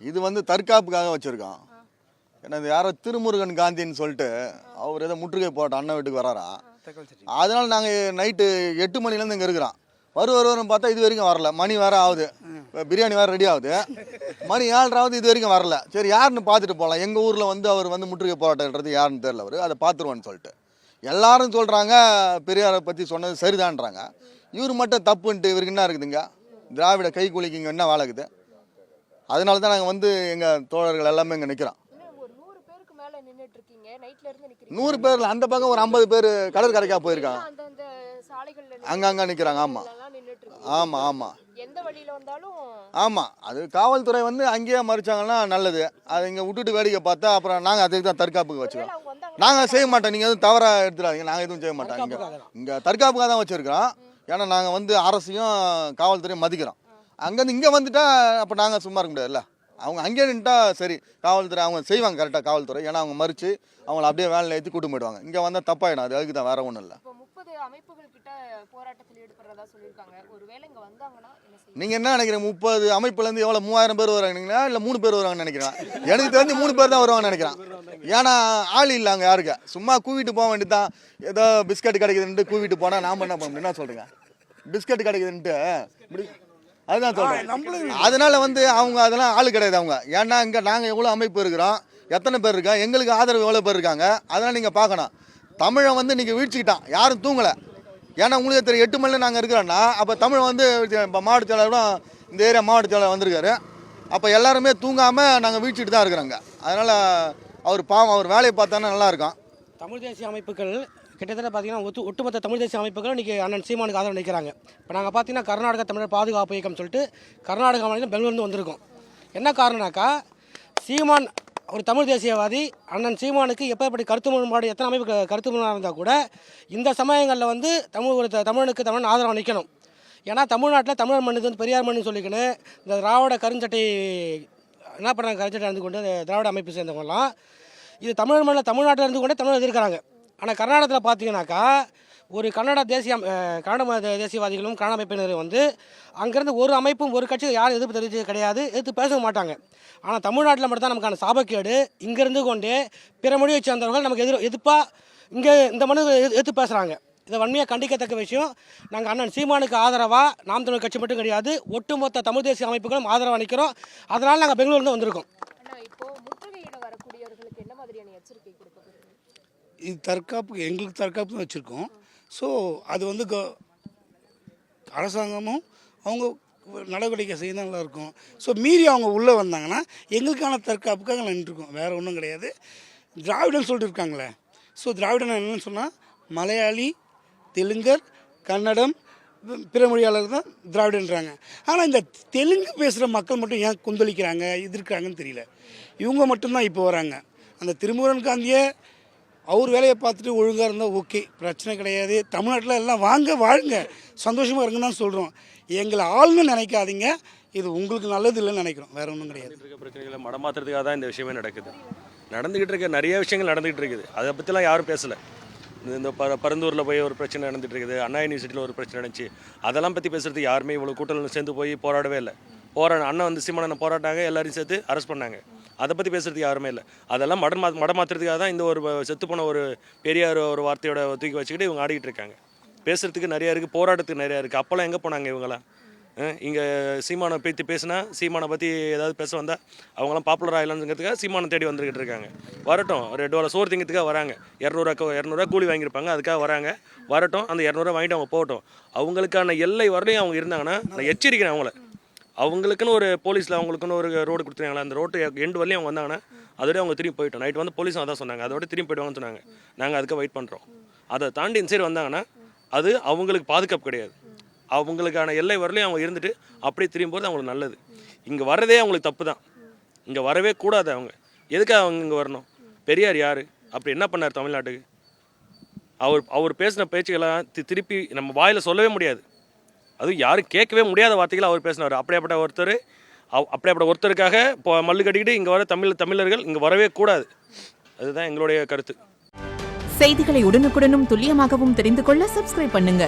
இது வந்து தற்காப்புக்காக வச்சுருக்கோம். ஏன்னா இது யாரோ திருமுருகன் காந்தின்னு சொல்லிட்டு அவர் ஏதோ முற்றுகை போட்ட அண்ணன் வீட்டுக்கு வராரா. அதனால் நாங்கள் நைட்டு 8 மணிலேருந்து இங்கே இருக்கிறோம். வருவார்னு பார்த்தா இது வரைக்கும் வரல. மணி வேறு ஆகுது, பிரியாணி வேறு ரெடி ஆகுது. மணி 7:30 ஆகுது, இது வரைக்கும் வரல. சரி யாருன்னு பார்த்துட்டு போகலாம். எங்கள் ஊரில் வந்து அவர் வந்து முற்றுகை போராட்டன்றது யாருன்னு தெரியல. அவர் அதை பார்த்துருவான்னு சொல்லிட்டு எல்லாரும் சொல்கிறாங்க. பெரியாரை பற்றி சொன்னது சரிதான்றாங்க. இவர் மட்டும் தப்புன்ட்டு இவருக்கு என்ன இருக்குதுங்க? திராவிட கை கூலிக்கு இங்கே என்ன வேலை இருக்குது? அதனால தான் நாங்கள் வந்து எங்கள் தோழர்கள் எல்லாமே இங்கே நிற்கிறோம். 100 பேரில் அந்த பக்கம் ஒரு 50 பேர் கடற்கரைக்காக போயிருக்காங்க. அங்கங்கே நிற்கிறாங்க. ஆமாம் ஆமாம் ஆமாம் ஆமாம். அது காவல்துறை வந்து அங்கேயே மறிச்சாங்கன்னா நல்லது. அதை இங்கே விட்டுட்டு வேடிக்கை பார்த்தா அப்புறம் நாங்கள் அதுக்கு தான் தற்காப்புக்கு வச்சுக்கிறோம். நாங்கள் செய்ய மாட்டோம். நீங்கள் எதுவும் தவறாக எடுத்துடாதீங்க. நாங்கள் எதுவும் செய்ய மாட்டோம். இங்கே தற்காப்புக்காக தான் வச்சுருக்கிறோம். ஏன்னா நாங்கள் வந்து அரசையும் காவல்துறையும் மதிக்கிறோம். அங்கேருந்து இங்கே வந்துட்டா அப்போ நாங்கள் சும்மா இருக்க முடியாதுல்ல. அவங்க அங்கேயே நின்றுட்டா சரி, காவல்துறை அவங்க செய்வாங்க கரெக்டாக. காவல்துறை ஏன்னா அவங்க மறித்து அவங்கள அப்படியே வேலையில் ஏற்றி கூட்டு போயிடுவாங்க. இங்கே வந்தால் தப்பாயிடும். அது அதுக்கு தான், வேற ஒன்றும் இல்லை. நீங்கள் என்ன நினைக்கிறீங்க? 30 அமைப்புலேருந்து எவ்வளோ 3000 பேர் வராங்கங்களா இல்லை 3 பேர் வருவாங்கன்னு நினைக்கிறேன். எனக்கு தெரிஞ்சு 3 பேர் தான் வருவாங்கன்னு நினைக்கிறேன். ஏன்னா ஆள் இல்லை அங்கே யாருக்கு. சும்மா கூவிட்டு போக வேண்டியது தான். ஏதோ பிஸ்கட் கிடைக்குதுன்ட்டு கூவிட்டு போனால் நாம் என்ன பண்ண என்ன சொல்கிறீங்க? பிஸ்கட் கிடைக்குதுன்ட்டு இப்படி அதுதான் சொல்கிறேன். அதனால வந்து அவங்க அதெல்லாம் ஆள் கிடையாது அவங்க. ஏன்னா இங்கே நாங்கள் எவ்வளோ அமைப்பு இருக்கிறோம், எத்தனை பேர் இருக்கோம், எங்களுக்கு ஆதரவு எவ்வளோ பேர் இருக்காங்க. அதெல்லாம் நீங்கள் பார்க்கணும். தமிழை வந்து நீங்கள் வீழ்ச்சிக்கிட்டான், யாரும் தூங்கலை. ஏன்னா உங்களுக்கு தெரியும் 8 மணியில் நாங்கள் இருக்கிறோன்னா அப்போ தமிழை வந்து இப்போ மாவட்ட செயலாளரும் இந்த ஏரியா மாவட்ட செயலாளர் வந்திருக்காரு. அப்போ எல்லாருமே தூங்காமல் நாங்கள் வீழ்ச்சிட்டு தான் இருக்கிறோங்க. அதனால் அவர் பாவம், அவர் வேலையை பார்த்தானா நல்லாயிருக்கும். தமிழ் தேசிய அமைப்புகள் கிட்டத்தட்ட பார்த்தீங்கன்னா ஒட்டுமொத்த தமிழ் தேசிய அமைப்புகள் இன்றைக்கி அண்ணன் சீமானுக்கு ஆதரவு நிற்கிறாங்க. இப்போ நாங்கள் பார்த்தீங்கன்னா கர்நாடக தமிழர் பாதுகாப்பு இயக்கம் சொல்லிட்டு கர்நாடகா மாநிலம் பெங்களூர்லேருந்து வந்திருக்கோம். என்ன காரணம்னாக்கா, சீமான் ஒரு தமிழ் தேசியவாதி. அண்ணன் சீமானுக்கு எப்போப்படி கருத்து முரண்பாடு எத்தனை அமைப்பு கருத்து முரண்பாடு இருந்தால் கூட இந்த சமயங்களில் வந்து தமிழனுக்கு தமிழன் ஆதரவு நிற்கணும். ஏன்னா தமிழ்நாட்டில் தமிழர் மண்ணு வந்து பெரியார் மண்ணு சொல்லிக்கணும். இந்த திராவிட கருஞ்சட்டை என்ன பண்ணுறாங்க, கருஞ்சட்டை இருந்து கொண்டு திராவிட அமைப்பு சேர்ந்தவங்கலாம் இது தமிழர் மண்ணில் தமிழ்நாட்டில் இருந்து கொண்டே தமிழர் இருக்கிறாங்க. ஆனால் கர்நாடகத்தில் பார்த்தீங்கன்னாக்கா ஒரு கன்னட தேசியவாதிகளும் கன்னட அமைப்பினரும் வந்து அங்கேருந்து ஒரு அமைப்பும் ஒரு கட்சியும் யாரும் எதிர்ப்பு தெரிவித்தது கிடையாது, எதிர்த்து பேச மாட்டாங்க. ஆனால் தமிழ்நாட்டில் மட்டும்தான் நமக்கான சாபக்கேடு. இங்கேருந்து கொண்டே பிற மொழியை சேர்ந்தவர்கள் நமக்கு எதிர்ப்பாக இங்கே இந்த மனு எதிர்த்து பேசுகிறாங்க. இதை வன்மையாக கண்டிக்கத்தக்க விஷயம். நாங்கள் அண்ணன் சீமானுக்கு ஆதரவாக நாம் தமிழ் கட்சி மட்டும் கிடையாது, ஒட்டுமொத்த தமிழ் தேசிய அமைப்புகளும் ஆதரவாக நிற்கிறோம். அதனால் நாங்கள் பெங்களூர்லேருந்து வந்திருக்கோம். இது தற்காப்பு, எங்களுக்கு தற்காப்பு தான் வச்சுருக்கோம். ஸோ அது வந்து அரசாங்கமும் அவங்க நடவடிக்கை செய்ய தான் நல்லாயிருக்கும். ஸோ மீறி அவங்க உள்ளே வந்தாங்கன்னா எங்களுக்கான தற்காப்புக்காக நின்றுருக்கோம், வேறு ஒன்றும் கிடையாது. திராவிடன் சொல்லிட்டு இருக்காங்களே, ஸோ திராவிடன் என்னன்னு சொன்னால் மலையாளி, தெலுங்கர், கன்னடம், பிற மொழியாளர் தான் திராவிடன்றாங்க. ஆனால் இந்த தெலுங்கு பேசுகிற மக்கள் மட்டும் ஏன் கொந்தளிக்கிறாங்க, எதிர்க்கிறாங்கன்னு தெரியல. இவங்க மட்டும்தான் இப்போ வராங்க. அந்த திருமுருகன் காந்தியை அவர் வேலையை பார்த்துட்டு ஒழுங்காக இருந்தால் ஓகே, பிரச்சனை கிடையாது. தமிழ்நாட்டில் எல்லாம் வாங்க வாழுங்க, சந்தோஷமாக இருங்கன்னு தான் சொல்கிறோம். எங்களை ஆளுன்னு நினைக்காதீங்க, இது உங்களுக்கு நல்லது இல்லைன்னு நினைக்கிறோம், வேறு ஒன்றும் கிடையாது. பிரச்சனைகளை மடமாற்றுறதுக்காக தான் இந்த விஷயமே நடந்துக்கிட்டு இருக்க நிறைய விஷயங்கள் நடந்துகிட்டு இருக்குது. அதை பற்றிலாம் யாரும் பேசலை. இந்த பரந்தூரில் போய் ஒரு பிரச்சனை நடந்துகிட்டு இருக்குது, அண்ணா யூனிவர்சிட்டியில் ஒரு பிரச்சனை நடந்துச்சு. அதெல்லாம் பற்றி பேசுகிறதுக்கு யாருமே இவ்வளோ கூட்டத்தில் சேர்ந்து போய் போராடவே இல்லை. அண்ணன் வந்து சீமானனை போராட்டாங்க, எல்லாரையும் சேர்த்து அரெஸ்ட் பண்ணாங்க. அதை பற்றி பேசுகிறதுக்கு யாருமே இல்லை. அதெல்லாம் மடமாற்றுறதுக்காக தான் இந்த ஒரு செத்து போன ஒரு பெரியார் ஒரு வார்த்தையோட தூக்கி வச்சுக்கிட்டு இவங்க ஆடிக்கிட்டு இருக்காங்க. பேசுகிறதுக்கு நிறையா இருக்குது, போராட்டத்துக்கு நிறையா இருக்குது. அப்போல்லாம் எங்கே போனாங்க இவங்களாம்? இங்கே சீமானை பற்றி பேசினா, சீமானை பற்றி ஏதாவது பேச வந்தால் அவங்களாம் பாப்புலர் ஆகலாம்ங்கிறதுக்காக சீமானை தேடி வந்துக்கிட்டு இருக்காங்க. வரட்டும், $2 சோறு திங்கிறதுக்காக வராங்க. 200 கூலி வாங்கியிருப்பாங்க, அதுக்காக வராங்க. வரட்டும், அந்த 200 வாங்கிட்டு அவங்க போகட்டும். அவங்களுக்கான எல்லை வரலையும் அவங்க இருந்தாங்கன்னா நான் எச்சரிக்கிறேன் அவங்கள. அவங்களுக்குன்னு ஒரு போலீஸில் அவங்களுக்குன்னு ஒரு ரோடு கொடுத்துருக்காங்களா, அந்த ரோட்டு எண்டு வரலையும் அவங்க வந்தாங்கன்னா அதோடய அவங்க திரும்பி போயிட்டோம். நைட் வந்து போலீஸும் அதான் சொன்னாங்க, அதோட திரும்பி போய்டுவாங்கன்னு சொன்னாங்க. நாங்கள் அதுக்கு வெயிட் பண்ணுறோம். அதை தாண்டி இந்த சைடு வந்தாங்கன்னா அது அவங்களுக்கு பாதுகாப்பு கிடையாது. அவங்களுக்கான எல்லை வரலையும் அவங்க இருந்துட்டு அப்படியே திரும்பி போகிறது அவங்களுக்கு நல்லது. இங்கே வர்றதே அவங்களுக்கு தப்பு தான். இங்கே வரவே கூடாது. அவங்க எதுக்காக அவங்க இங்கே வரணும்? பெரியார் யார்? அப்படி என்ன பண்ணார் தமிழ்நாட்டுக்கு? அவர் பேசின பேச்சுக்கெல்லாம் திருப்பி நம்ம வாயில் சொல்லவே முடியாது. அதுவும் யாரும் கேட்கவே முடியாத வார்த்தைகளை அவர் பேசினார். அப்படியேப்பட்ட ஒருத்தருக்காக இப்போ மல்லு கட்டிக்கிட்டு இங்கே வர தமிழர்கள் இங்கே வரவே கூடாது. அதுதான் எங்களுடைய கருத்து. செய்திகளை உடனுக்குடனும் துல்லியமாகவும் தெரிந்து கொள்ள சப்ஸ்கிரைப் பண்ணுங்க.